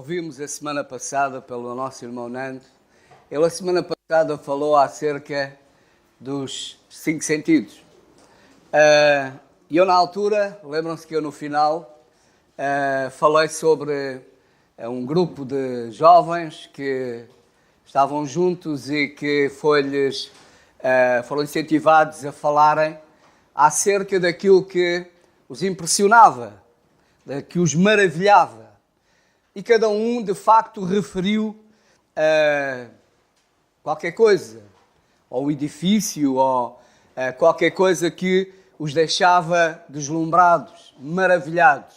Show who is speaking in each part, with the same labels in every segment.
Speaker 1: ouvimos a semana passada pelo nosso irmão Nando, ele a semana passada falou acerca dos 5 sentidos. E eu na altura, lembram-se que eu no final falei sobre um grupo de jovens que estavam juntos e que foram incentivados a falarem acerca daquilo que os impressionava, que os maravilhava. E cada um, de facto, referiu qualquer coisa, ou edifício, ou qualquer coisa que os deixava deslumbrados, maravilhados.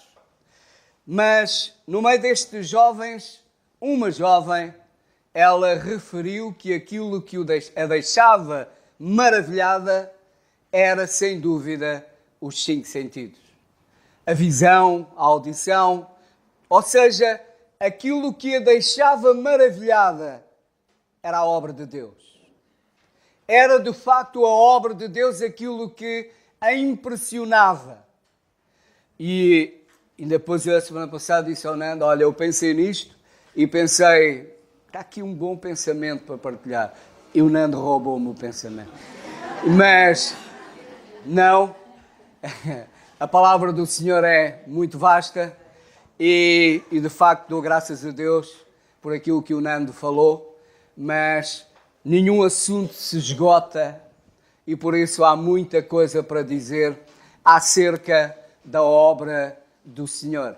Speaker 1: Mas, no meio destes jovens, uma jovem, ela referiu que aquilo que a deixava maravilhada era, sem dúvida, os 5 sentidos. A visão, a audição, ou seja, aquilo que a deixava maravilhada era a obra de Deus. Era, de facto, a obra de Deus aquilo que a impressionava. E depois, eu, a semana passada, disse ao Nando, olha, eu pensei nisto e pensei, está aqui um bom pensamento para partilhar. E o Nando roubou-me o pensamento. Mas, não, a palavra do Senhor é muito vasta e de facto dou graças a Deus por aquilo que o Nando falou, mas nenhum assunto se esgota e por isso há muita coisa para dizer acerca da obra do Senhor.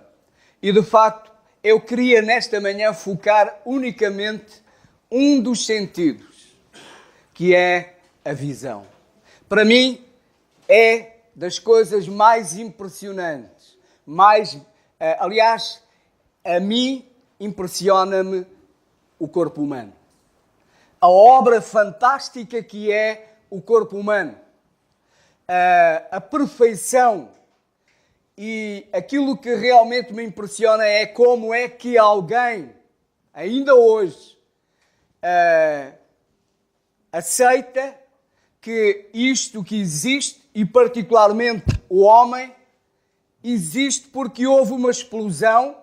Speaker 1: E de facto, eu queria nesta manhã focar unicamente um dos sentidos, que é a visão. Para mim, é das coisas mais impressionantes, aliás, a mim impressiona-me o corpo humano. A obra fantástica que é o corpo humano. A perfeição. E aquilo que realmente me impressiona é como é que alguém, ainda hoje, aceita que isto que existe, e particularmente o homem, existe porque houve uma explosão,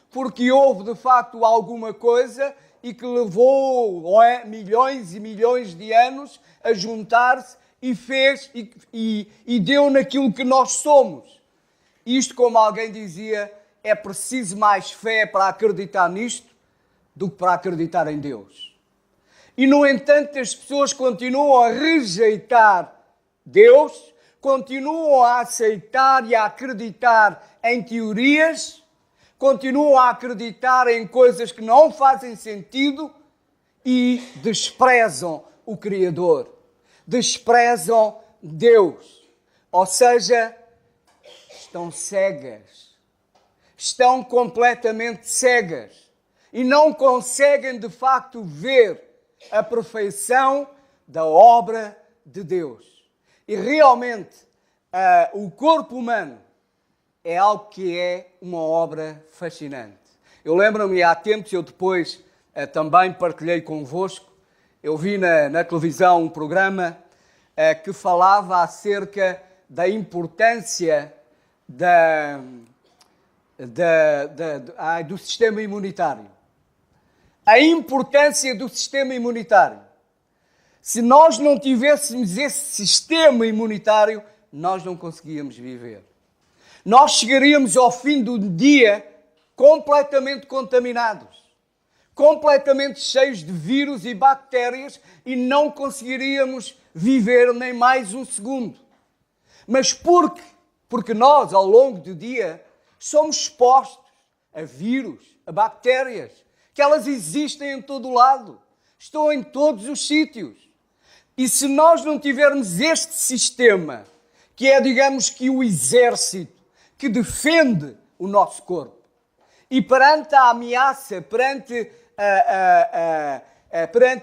Speaker 1: porque houve de facto alguma coisa e que levou milhões e milhões de anos a juntar-se e fez e deu naquilo que nós somos. Isto, como alguém dizia, é preciso mais fé para acreditar nisto do que para acreditar em Deus. E, no entanto, as pessoas continuam a rejeitar Deus, continuam a aceitar e a acreditar em teorias, continuam a acreditar em coisas que não fazem sentido e desprezam o Criador, desprezam Deus. Ou seja, estão cegas, estão completamente cegas e não conseguem de facto ver a perfeição da obra de Deus. E realmente o corpo humano é algo que é uma obra fascinante. Eu lembro-me há tempos, eu depois também partilhei convosco, eu vi na televisão um programa que falava acerca da importância do sistema imunitário. A importância do sistema imunitário. Se nós não tivéssemos esse sistema imunitário, nós não conseguíamos viver. Nós chegaríamos ao fim do dia completamente contaminados, completamente cheios de vírus e bactérias e não conseguiríamos viver nem mais um segundo. Mas porque nós, ao longo do dia, somos expostos a vírus, a bactérias, que elas existem em todo o lado, estão em todos os sítios. E se nós não tivermos este sistema, que é, digamos que o exército, que defende o nosso corpo, e perante a ameaça, perante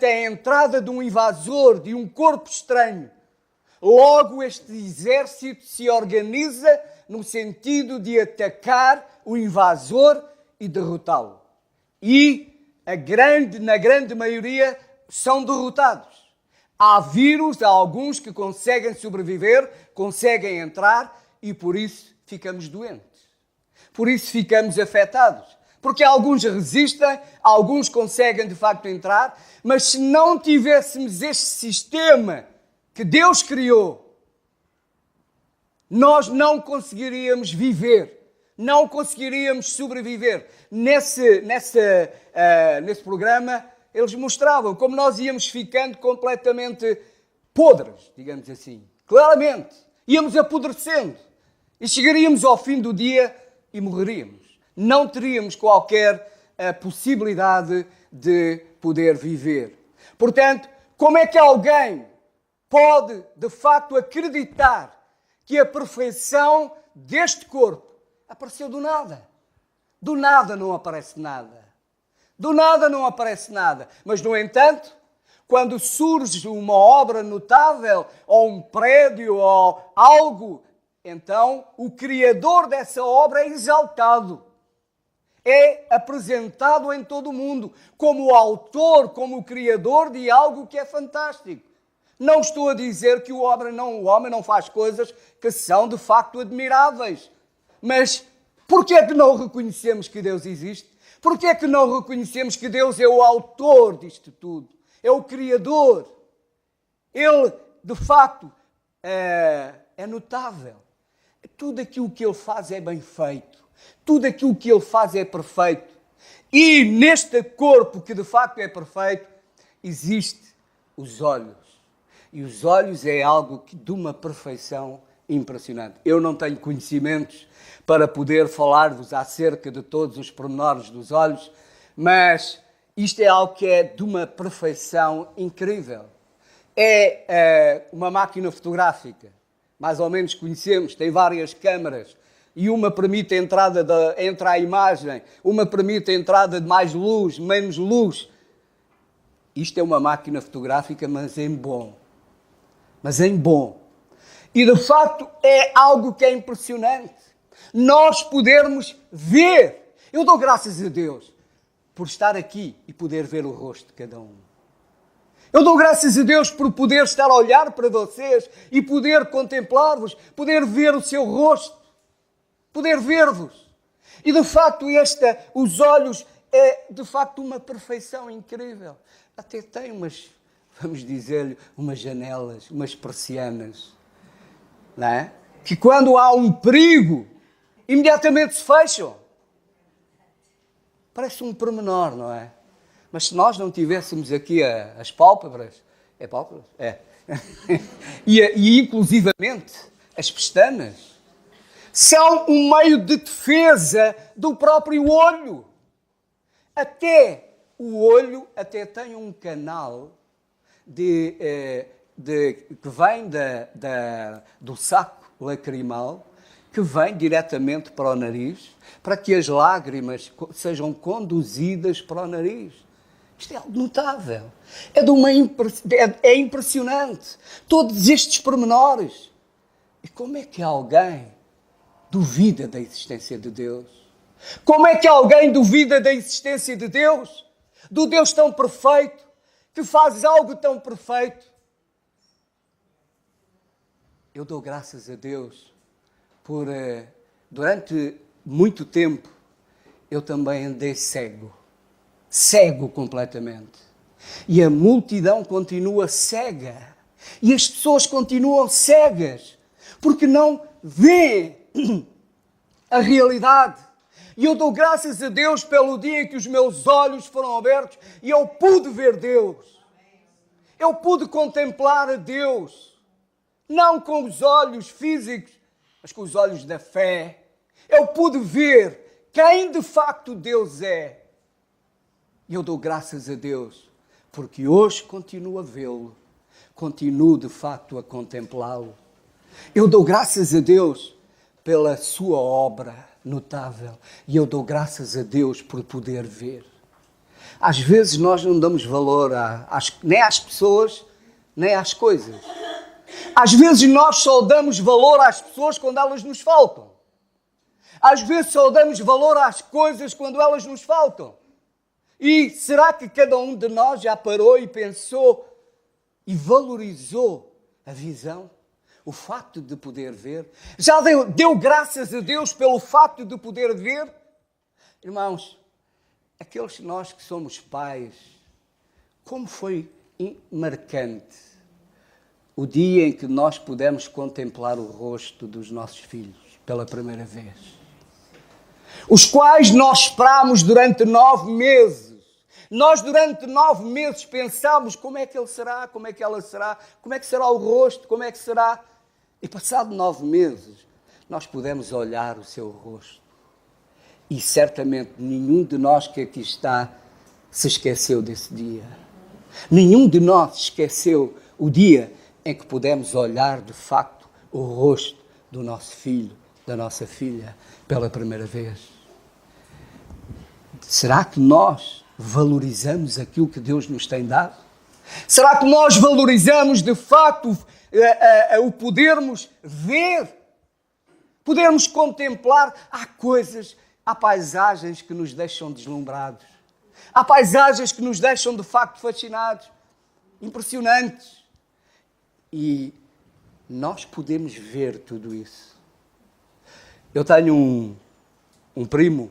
Speaker 1: a entrada de um invasor, de um corpo estranho, logo este exército se organiza no sentido de atacar o invasor e derrotá-lo. E na grande maioria são derrotados. Há vírus, há alguns que conseguem sobreviver, conseguem entrar e por isso ficamos doentes. Por isso ficamos afetados. porque alguns resistem, alguns conseguem de facto entrar, mas se não tivéssemos este sistema que Deus criou, nós não conseguiríamos viver, não conseguiríamos sobreviver. Nesse programa, eles mostravam como nós íamos ficando completamente podres, digamos assim. Claramente, íamos apodrecendo e chegaríamos ao fim do dia e morreríamos. Não teríamos qualquer possibilidade de poder viver. Portanto, como é que alguém pode, de facto, acreditar que a perfeição deste corpo apareceu do nada? Do nada não aparece nada. Do nada não aparece nada. Mas, no entanto, quando surge uma obra notável, ou um prédio, ou algo, então o criador dessa obra é exaltado. É apresentado em todo o mundo como o autor, como o criador de algo que é fantástico. Não estou a dizer que o homem não faz coisas que são de facto admiráveis. Mas porquê é que não reconhecemos que Deus existe? Porquê é que não reconhecemos que Deus é o autor disto tudo? É o criador. Ele, de facto, é notável. Tudo aquilo que Ele faz é bem feito. Tudo aquilo que Ele faz é perfeito. E neste corpo que de facto é perfeito, existe os olhos. E os olhos é algo de uma perfeição impressionante. Eu não tenho conhecimentos para poder falar-vos acerca de todos os pormenores dos olhos, mas isto é algo que é de uma perfeição incrível. É uma máquina fotográfica, mais ou menos conhecemos, tem várias câmaras, e uma permite a entrada entra a imagem, uma permite a entrada de mais luz, menos luz. Isto é uma máquina fotográfica, mas em bom. Mas em bom. E de facto é algo que é impressionante. Nós podermos ver. Eu dou graças a Deus por estar aqui e poder ver o rosto de cada um. Eu dou graças a Deus por poder estar a olhar para vocês e poder contemplar-vos, poder ver o seu rosto, poder ver-vos. E de facto os olhos é de facto uma perfeição incrível. Até tem vamos dizer-lhe, umas janelas, umas persianas, não é? Que quando há um perigo, imediatamente se fecham. Parece um pormenor, não é? Mas se nós não tivéssemos aqui as pálpebras, é pálpebras? É. e inclusivamente as pestanas, são um meio de defesa do próprio olho. Até o olho tem um canal que vem do saco lacrimal, que vem diretamente para o nariz, para que as lágrimas sejam conduzidas para o nariz. Isto é algo notável. É impressionante. Todos estes pormenores. E como é que alguém duvida da existência de Deus? Como é que alguém duvida da existência de Deus? Do Deus tão perfeito, que faz algo tão perfeito? Eu dou graças a Deus por, durante muito tempo, eu também andei cego completamente. E a multidão continua cega. E as pessoas continuam cegas, porque não vêem a realidade. E eu dou graças a Deus pelo dia em que os meus olhos foram abertos e eu pude ver Deus. Eu pude contemplar a Deus. Não com os olhos físicos, mas com os olhos da fé. Eu pude ver quem de facto Deus é. E eu dou graças a Deus, porque hoje continuo a vê-lo. Continuo de facto a contemplá-lo. Eu dou graças a Deus pela sua obra notável. E eu dou graças a Deus por poder ver. Às vezes nós não damos valor nem às pessoas, nem às coisas. Às vezes nós só damos valor às pessoas quando elas nos faltam. Às vezes só damos valor às coisas quando elas nos faltam. E será que cada um de nós já parou e pensou e valorizou a visão? O facto de poder ver? Já deu graças a Deus pelo facto de poder ver? Irmãos, aqueles nós que somos pais, como foi marcante o dia em que nós pudemos contemplar o rosto dos nossos filhos pela primeira vez. Os quais nós esperámos durante 9 meses. Nós durante 9 meses pensámos como é que ele será, como é que ela será, como é que será o rosto, como é que será. E passado 9 meses, nós pudemos olhar o seu rosto. E certamente nenhum de nós que aqui está se esqueceu desse dia. Nenhum de nós esqueceu o dia em que pudemos olhar de facto o rosto do nosso filho, da nossa filha, pela primeira vez. Será que nós valorizamos aquilo que Deus nos tem dado? Será que nós valorizamos de facto o podermos ver, podermos contemplar? Há coisas, há paisagens que nos deixam deslumbrados. Há paisagens que nos deixam de facto fascinados, impressionantes. E nós podemos ver tudo isso. Eu tenho um primo,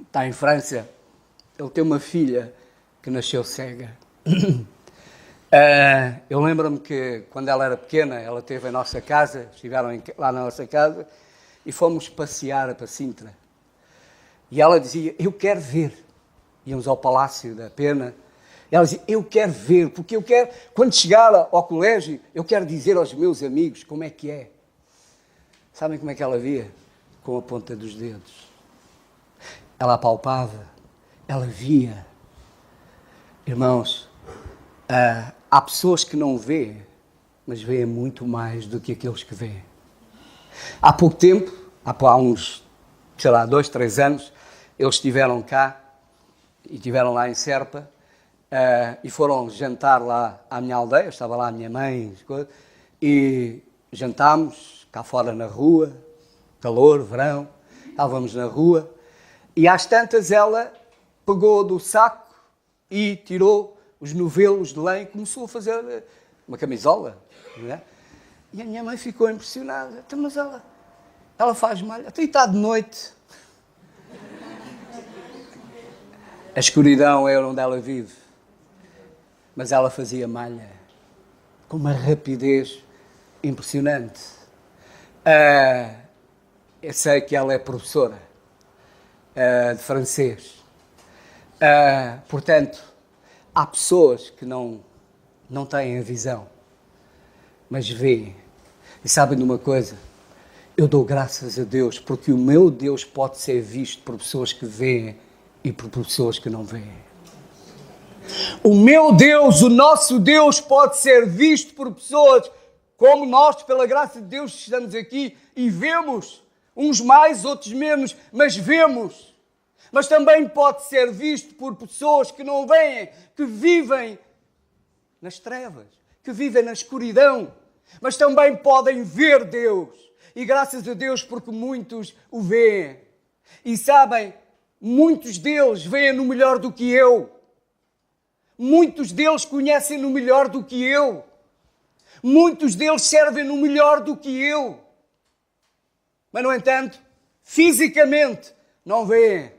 Speaker 1: está em França, ele tem uma filha que nasceu cega. Eu lembro-me que quando ela era pequena, ela esteve em nossa casa, estiveram lá na nossa casa, e fomos passear para Sintra. E ela dizia, eu quero ver. Íamos ao Palácio da Pena. E ela dizia, eu quero ver, porque eu quero, quando chegar ao colégio, eu quero dizer aos meus amigos como é que é. Sabem como é que ela via? Com a ponta dos dedos. Ela apalpava, ela via. Irmãos, há pessoas que não vêem, mas veem muito mais do que aqueles que veem. Há pouco tempo, há uns, 2, 3 anos, eles estiveram cá, e estiveram lá em Serpa, e foram jantar lá à minha aldeia, estava lá a minha mãe, e jantámos cá fora na rua, calor, verão, estávamos na rua, e às tantas ela pegou do saco e tirou os novelos de lã e começou a fazer uma camisola, não é? E a minha mãe ficou impressionada, então, mas ela faz malha, até está de noite. A escuridão é onde ela vive, mas ela fazia malha com uma rapidez impressionante. Eu sei que ela é professora de francês. Portanto, há pessoas que não têm a visão, mas veem. E sabem de uma coisa? Eu dou graças a Deus, porque o meu Deus pode ser visto por pessoas que veem e por pessoas que não veem. O meu Deus, o nosso Deus, pode ser visto por pessoas como nós, pela graça de Deus, estamos aqui e vemos, uns mais, outros menos, mas vemos. Mas também pode ser visto por pessoas que não veem, que vivem nas trevas, que vivem na escuridão, mas também podem ver Deus. E graças a Deus, porque muitos o veem. E sabem, muitos deles veem-no melhor do que eu. Muitos deles conhecem-no melhor do que eu. Muitos deles servem-no melhor do que eu. Mas, no entanto, fisicamente não veem.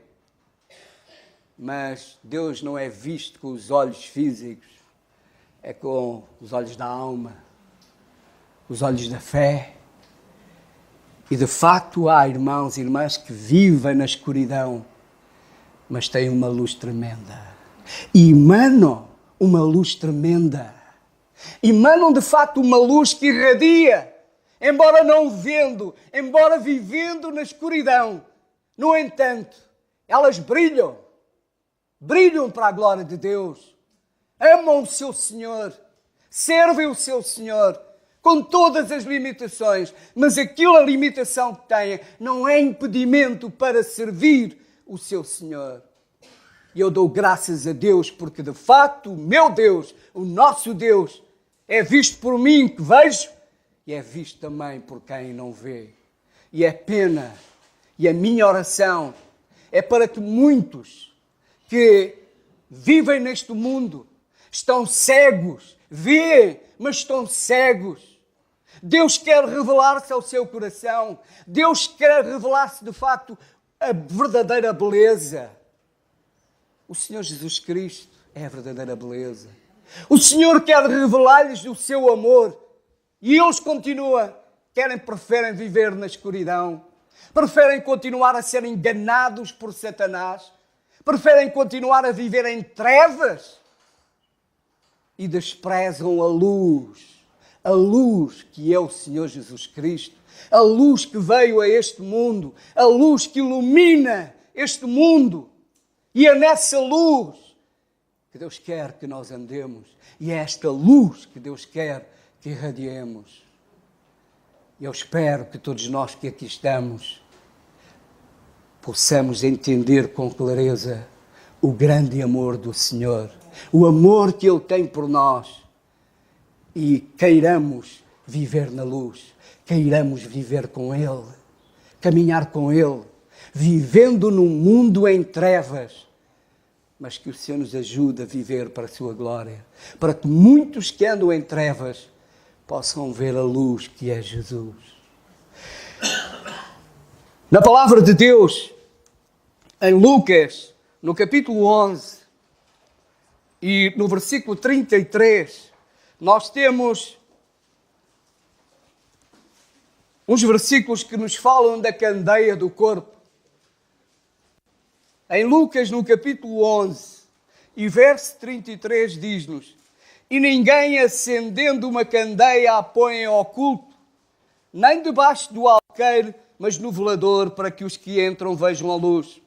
Speaker 1: Mas Deus não é visto com os olhos físicos. É com os olhos da alma. Os olhos da fé. E, de facto, há irmãos e irmãs que vivem na escuridão, mas têm uma luz tremenda. E emanam uma luz tremenda. Emanam, de facto, uma luz que irradia, embora não vendo, embora vivendo na escuridão. No entanto, elas brilham. Brilham para a glória de Deus. Amam o seu Senhor. Servem o seu Senhor. Com todas as limitações. Mas aquela limitação que têm não é impedimento para servir o seu Senhor. E eu dou graças a Deus porque, de facto, o meu Deus, o nosso Deus, é visto por mim que vejo e é visto também por quem não vê. E é pena, e a minha oração é para que muitos que vivem neste mundo estão cegos, veem, mas estão cegos. Deus quer revelar-se ao seu coração. Deus quer revelar-se, de facto, a verdadeira beleza. O Senhor Jesus Cristo é a verdadeira beleza. O Senhor quer revelar-lhes o seu amor e eles preferem viver na escuridão, preferem continuar a ser enganados por Satanás, preferem continuar a viver em trevas e desprezam a luz que é o Senhor Jesus Cristo, a luz que veio a este mundo, a luz que ilumina este mundo. E é nessa luz que Deus quer que nós andemos. E é esta luz que Deus quer que irradiemos. Eu espero que todos nós que aqui estamos possamos entender com clareza o grande amor do Senhor, o amor que Ele tem por nós, e queiramos viver na luz, queiramos viver com Ele, caminhar com Ele, vivendo num mundo em trevas, mas que o Senhor nos ajude a viver para a sua glória, para que muitos que andam em trevas possam ver a luz que é Jesus. Na palavra de Deus, em Lucas, no capítulo 11 e no versículo 33, nós temos uns versículos que nos falam da candeia do corpo. Em Lucas, no capítulo 11 e verso 33, diz-nos: E ninguém, acendendo uma candeia, a põe em oculto, nem debaixo do alqueire, mas no velador, para que os que entram vejam a luz.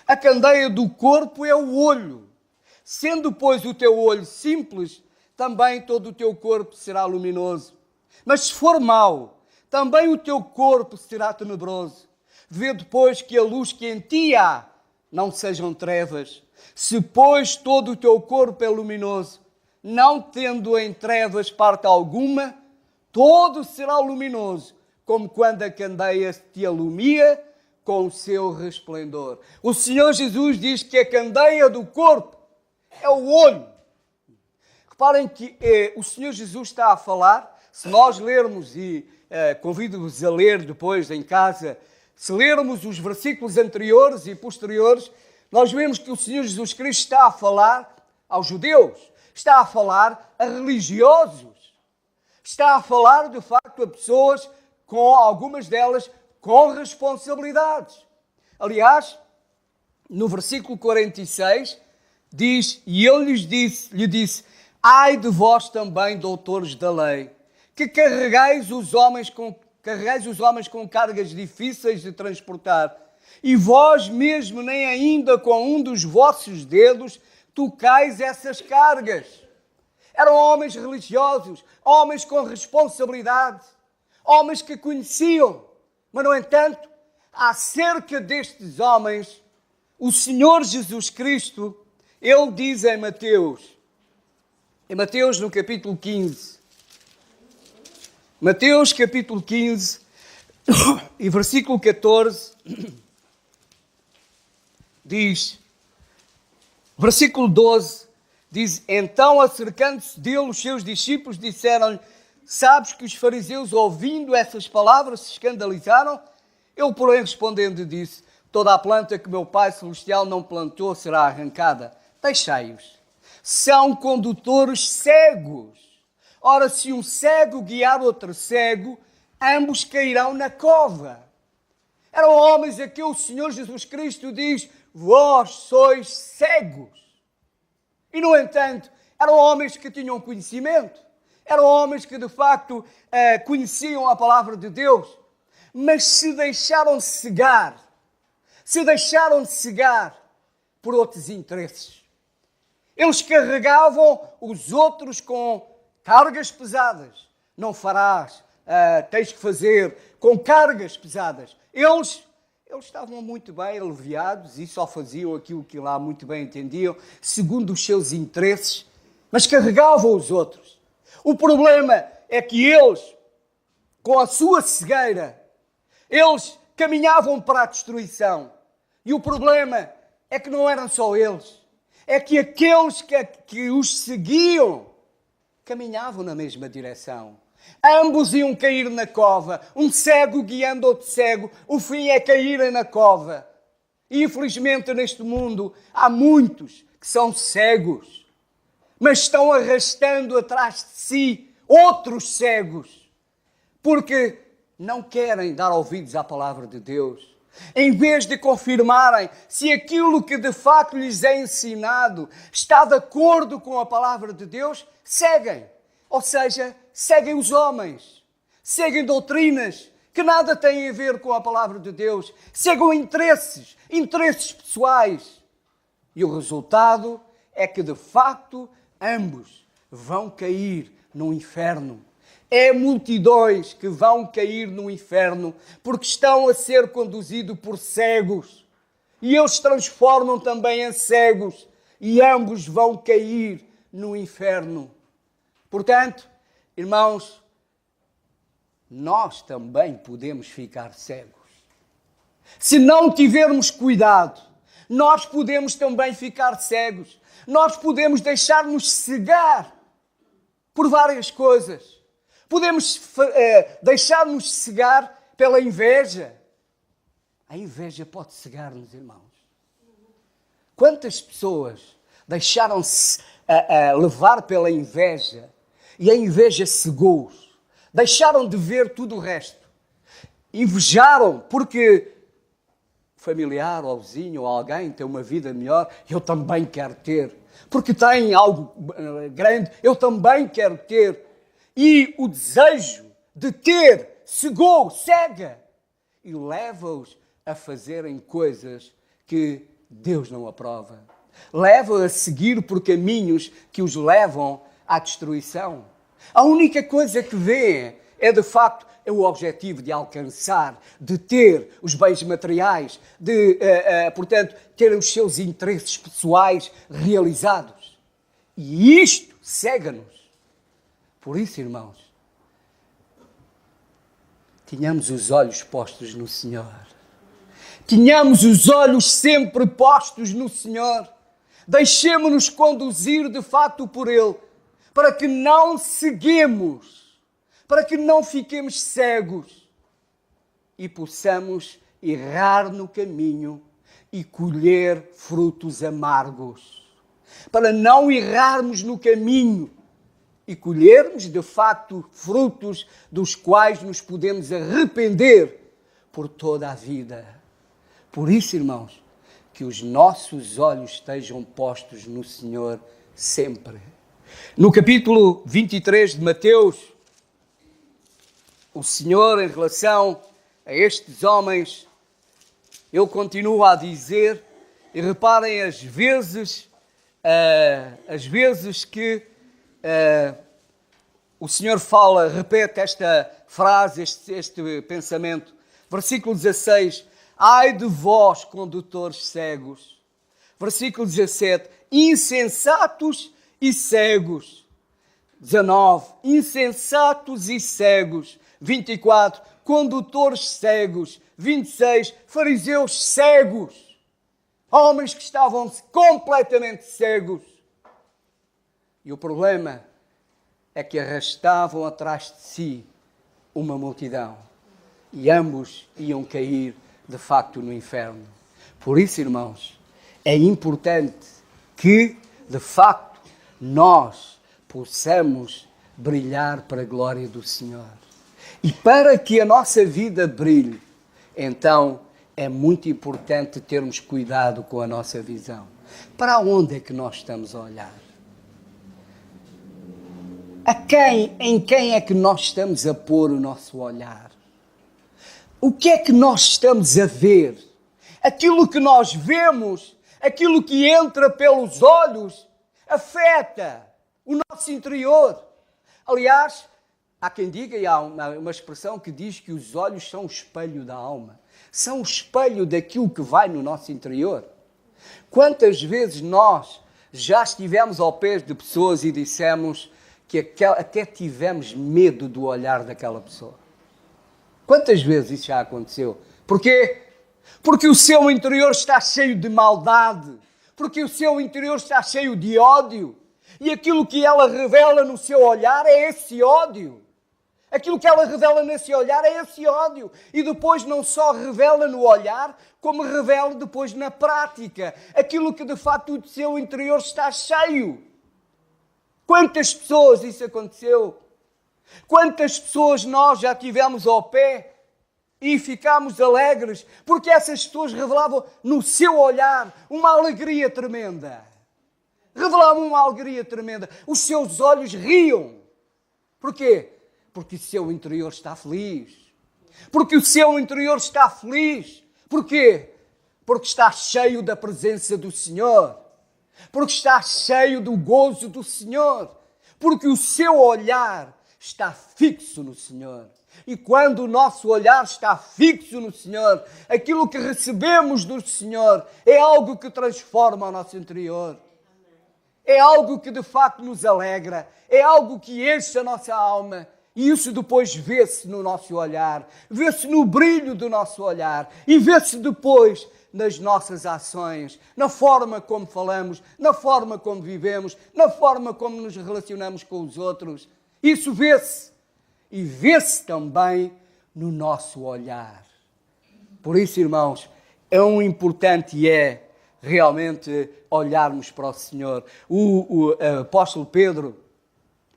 Speaker 1: A candeia do corpo é o olho. Sendo, pois, o teu olho simples, também todo o teu corpo será luminoso. Mas se for mau, também o teu corpo será tenebroso. Vê depois que a luz que em ti há não sejam trevas. Se, pois, todo o teu corpo é luminoso, não tendo em trevas parte alguma, todo será luminoso, como quando a candeia te alumia com o seu resplendor. O Senhor Jesus diz que a candeia do corpo é o olho. Reparem que o Senhor Jesus está a falar, se nós lermos, e convido-vos a ler depois em casa, se lermos os versículos anteriores e posteriores, nós vemos que o Senhor Jesus Cristo está a falar aos judeus, está a falar a religiosos, está a falar de facto a pessoas, com algumas delas com responsabilidades. Aliás, no versículo 46, diz: E ele lhe disse: Ai de vós também, doutores da lei, que carregais os homens com cargas difíceis de transportar, e vós mesmo nem ainda com um dos vossos dedos tocais essas cargas. Eram homens religiosos, homens com responsabilidade, homens que conheciam, mas no entanto, acerca destes homens, o Senhor Jesus Cristo, Ele diz em Mateus no capítulo 15, Mateus capítulo 15 e versículo 14, diz, versículo 12, diz: Então, acercando-se dele, os seus discípulos disseram-lhe: Sabes que os fariseus, ouvindo essas palavras, se escandalizaram? Ele, porém, respondendo, disse: Toda a planta que meu Pai Celestial não plantou será arrancada. Deixai-os. São condutores cegos. Ora, se um cego guiar outro cego, ambos cairão na cova. Eram homens a que o Senhor Jesus Cristo diz: Vós sois cegos. E, no entanto, eram homens que tinham conhecimento. Eram homens que, de facto, conheciam a palavra de Deus. Mas se deixaram cegar. Se deixaram cegar por outros interesses. Eles carregavam os outros com cargas pesadas. Não farás, tens que fazer com cargas pesadas. Eles estavam muito bem aliviados e só faziam aquilo que lá muito bem entendiam, segundo os seus interesses, mas carregavam os outros. O problema é que eles, com a sua cegueira, eles caminhavam para a destruição. E o problema é que não eram só eles. É que aqueles que os seguiam caminhavam na mesma direção. Ambos iam cair na cova. Um cego guiando outro cego. O fim é caírem na cova. E infelizmente neste mundo há muitos que são cegos, mas estão arrastando atrás de si outros cegos, porque não querem dar ouvidos à palavra de Deus. Em vez de confirmarem se aquilo que de facto lhes é ensinado está de acordo com a palavra de Deus, seguem. Ou seja, seguem os homens, seguem doutrinas que nada têm a ver com a palavra de Deus, seguem interesses pessoais. E o resultado é que de facto ambos vão cair no inferno. É multidões que vão cair no inferno porque estão a ser conduzidos por cegos. E eles se transformam também em cegos e ambos vão cair no inferno. Portanto, irmãos, nós também podemos ficar cegos. Se não tivermos cuidado, nós podemos também ficar cegos. Nós podemos deixar-nos cegar por várias coisas. Podemos deixar-nos cegar pela inveja. A inveja pode cegar-nos, irmãos. Quantas pessoas deixaram-se levar pela inveja e a inveja cegou-os? Deixaram de ver tudo o resto. Invejaram porque familiar, ou vizinho, ou alguém tem uma vida melhor, eu também quero ter. Porque tem algo grande, eu também quero ter. E o desejo de ter cega e leva-os a fazerem coisas que Deus não aprova. Leva-os a seguir por caminhos que os levam à destruição. A única coisa que vê é de facto o objetivo de alcançar, de ter os bens materiais, de, portanto, ter os seus interesses pessoais realizados. E isto cega-nos. Por isso, irmãos, tenhamos os olhos postos no Senhor. Tenhamos os olhos sempre postos no Senhor. Deixemo-nos conduzir de facto por Ele, para que não seguimos, para que não fiquemos cegos e possamos errar no caminho e colher frutos amargos. Para não errarmos no caminho e colhermos, de facto, frutos dos quais nos podemos arrepender por toda a vida. Por isso, irmãos, que os nossos olhos estejam postos no Senhor sempre. No capítulo 23 de Mateus, o Senhor, em relação a estes homens, Ele continua a dizer, e reparem as vezes que o Senhor fala, repete esta frase, este pensamento. Versículo 16, ai de vós, condutores cegos. Versículo 17, insensatos e cegos. 19, insensatos e cegos. 24, condutores cegos. 26, fariseus cegos. Homens que estavam completamente cegos. E o problema é que arrastavam atrás de si uma multidão. E ambos iam cair, de facto, no inferno. Por isso, irmãos, é importante que, de facto, nós possamos brilhar para a glória do Senhor. E para que a nossa vida brilhe, então, é muito importante termos cuidado com a nossa visão. Para onde é que nós estamos a olhar? Em quem é que nós estamos a pôr o nosso olhar? O que é que nós estamos a ver? Aquilo que nós vemos, aquilo que entra pelos olhos, afeta o nosso interior. Aliás, há quem diga, e há uma expressão que diz que os olhos são o espelho da alma. São o espelho daquilo que vai no nosso interior. Quantas vezes nós já estivemos ao pé de pessoas e dissemos que até tivemos medo do olhar daquela pessoa? Quantas vezes isso já aconteceu? Porquê? Porque o seu interior está cheio de maldade. Porque o seu interior está cheio de ódio. E aquilo que ela revela no seu olhar é esse ódio. Aquilo que ela revela nesse olhar é esse ódio. E depois não só revela no olhar, como revela depois na prática. Aquilo que de facto o seu interior está cheio. Quantas pessoas isso aconteceu? Quantas pessoas nós já tivemos ao pé e ficámos alegres porque essas pessoas revelavam no seu olhar uma alegria tremenda. Revelavam uma alegria tremenda. Os seus olhos riam. Porquê? Porque o seu interior está feliz. Porque o seu interior está feliz. Porquê? Porque está cheio da presença do Senhor. Porque está cheio do gozo do Senhor. Porque o seu olhar está fixo no Senhor. E quando o nosso olhar está fixo no Senhor, aquilo que recebemos do Senhor é algo que transforma o nosso interior. É algo que de facto nos alegra. É algo que enche a nossa alma. E isso depois vê-se no nosso olhar, vê-se no brilho do nosso olhar e vê-se depois nas nossas ações, na forma como falamos, na forma como vivemos, na forma como nos relacionamos com os outros. Isso vê-se e vê-se também no nosso olhar. Por isso, irmãos, é importante realmente olharmos para o Senhor. O apóstolo Pedro,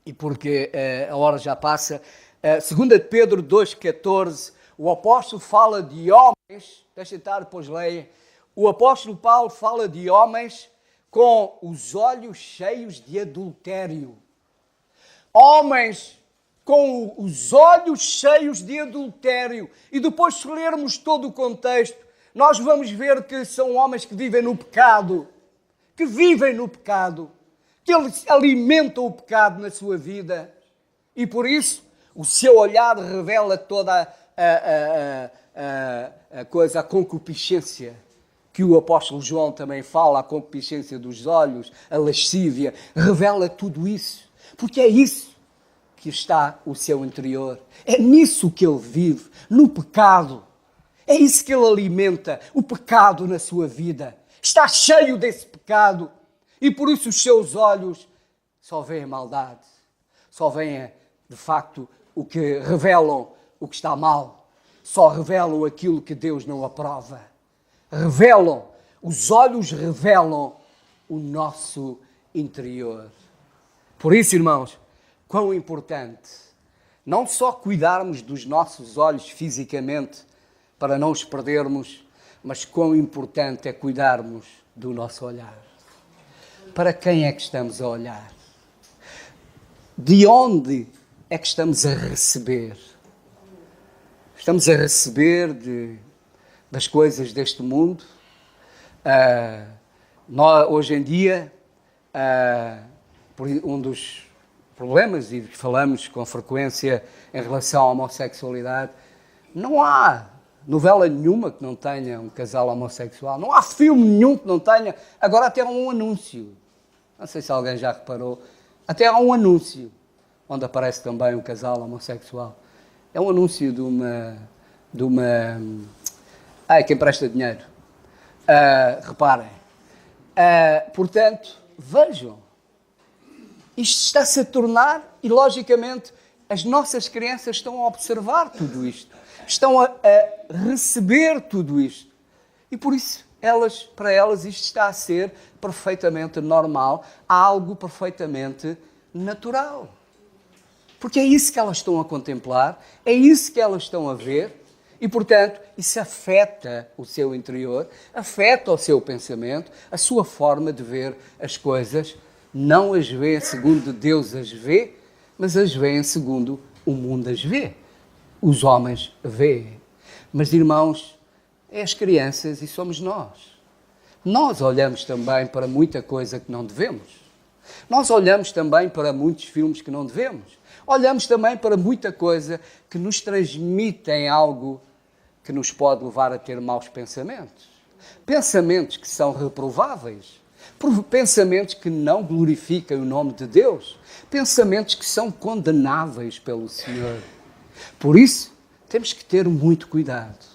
Speaker 1: e porque a hora já passa, 2 Pedro 2,14, o apóstolo fala de homens, deixa eu estar, depois leia, o apóstolo Paulo fala de homens com os olhos cheios de adultério. Homens com os olhos cheios de adultério. E depois, se lermos todo o contexto, nós vamos ver que são homens que vivem no pecado, que eles alimentam o pecado na sua vida. E por isso, o seu olhar revela toda a concupiscência, que o apóstolo João também fala, a concupiscência dos olhos, a lascívia, revela tudo isso. Porque é isso que está o seu interior. É nisso que ele vive, no pecado. É isso que ele alimenta, o pecado na sua vida. Está cheio desse pecado. E por isso os seus olhos só veem a maldade. Só veem, de facto, o que revelam o que está mal. Só revelam aquilo que Deus não aprova. Os olhos revelam o nosso interior. Por isso, irmãos, quão importante não só cuidarmos dos nossos olhos fisicamente para não os perdermos, mas quão importante é cuidarmos do nosso olhar. Para quem é que estamos a olhar? De onde é que estamos a receber? Estamos a receber das coisas deste mundo? Hoje em dia, um dos problemas, e que falamos com frequência em relação à homossexualidade, não há novela nenhuma que não tenha um casal homossexual, não há filme nenhum que não tenha. Agora até há um anúncio, não sei se alguém já reparou, até há um anúncio onde aparece também um casal homossexual. É um anúncio de uma quem presta dinheiro. Reparem. Portanto, vejam. Isto está-se a tornar, e logicamente as nossas crianças estão a observar tudo isto. Estão a receber tudo isto. E por isso, para elas, isto está a ser perfeitamente normal, algo perfeitamente natural. Porque é isso que elas estão a contemplar, é isso que elas estão a ver, e, portanto, isso afeta o seu interior, afeta o seu pensamento, a sua forma de ver as coisas. Não as vê segundo Deus as vê, mas as vê segundo o mundo as vê. Os homens vêem. Mas, irmãos, é as crianças e somos nós. Nós olhamos também para muita coisa que não devemos. Nós olhamos também para muitos filmes que não devemos. Olhamos também para muita coisa que nos transmitem algo que nos pode levar a ter maus pensamentos. Pensamentos que são reprováveis. Pensamentos que não glorificam o nome de Deus. Pensamentos que são condenáveis pelo Senhor. Por isso, temos que ter muito cuidado.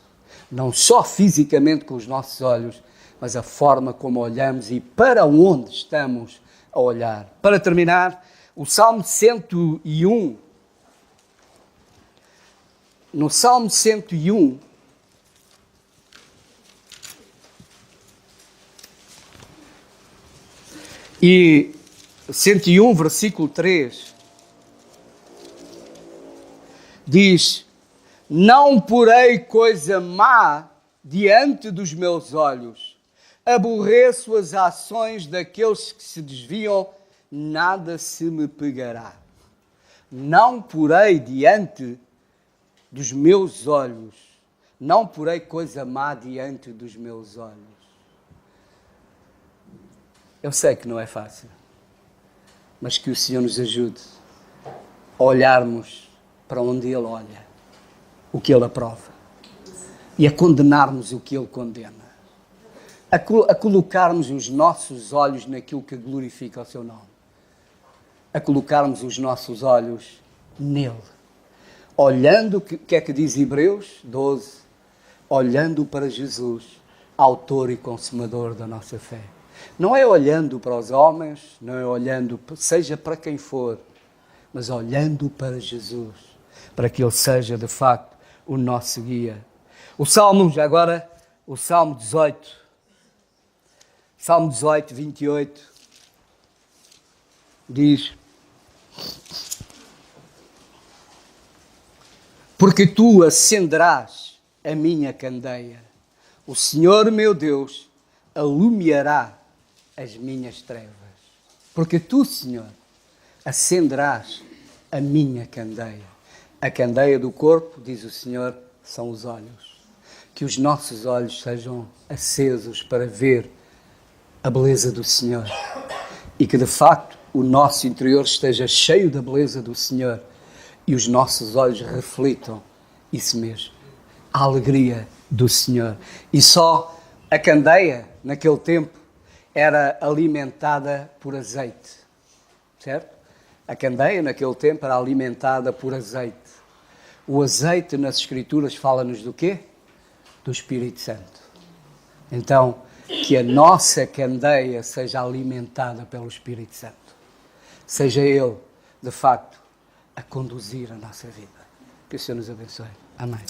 Speaker 1: Não só fisicamente com os nossos olhos, mas a forma como olhamos e para onde estamos a olhar. Para terminar, o Salmo 101, no Salmo 101, e 101, versículo 3, diz: não porei coisa má diante dos meus olhos, aborreço as ações daqueles que se desviam, nada se me pegará. Não porei diante dos meus olhos, não porei coisa má diante dos meus olhos. Eu sei que não é fácil, mas que o Senhor nos ajude a olharmos para onde Ele olha, o que Ele aprova, e a condenarmos o que Ele condena, a colocarmos os nossos olhos naquilo que glorifica o Seu nome, a colocarmos os nossos olhos nele, olhando, o que é que diz Hebreus 12, olhando para Jesus, autor e consumador da nossa fé. Não é olhando para os homens, não é olhando, seja para quem for, mas olhando para Jesus, para que Ele seja, de facto, o nosso guia. O Salmo, já agora, o Salmo 18, Salmo 18, 28, diz: porque tu acenderás a minha candeia, o Senhor meu Deus alumiará as minhas trevas. Porque tu, Senhor, acenderás a minha candeia. A candeia do corpo, diz o Senhor, são os olhos. Que os nossos olhos sejam acesos para ver a beleza do Senhor. E que, de facto, o nosso interior esteja cheio da beleza do Senhor. E os nossos olhos reflitam isso mesmo. A alegria do Senhor. E só a candeia, naquele tempo, era alimentada por azeite, certo? A candeia, naquele tempo, era alimentada por azeite. O azeite, nas Escrituras, fala-nos do quê? Do Espírito Santo. Então, que a nossa candeia seja alimentada pelo Espírito Santo. Seja Ele, de facto, a conduzir a nossa vida. Que o Senhor nos abençoe. Amém.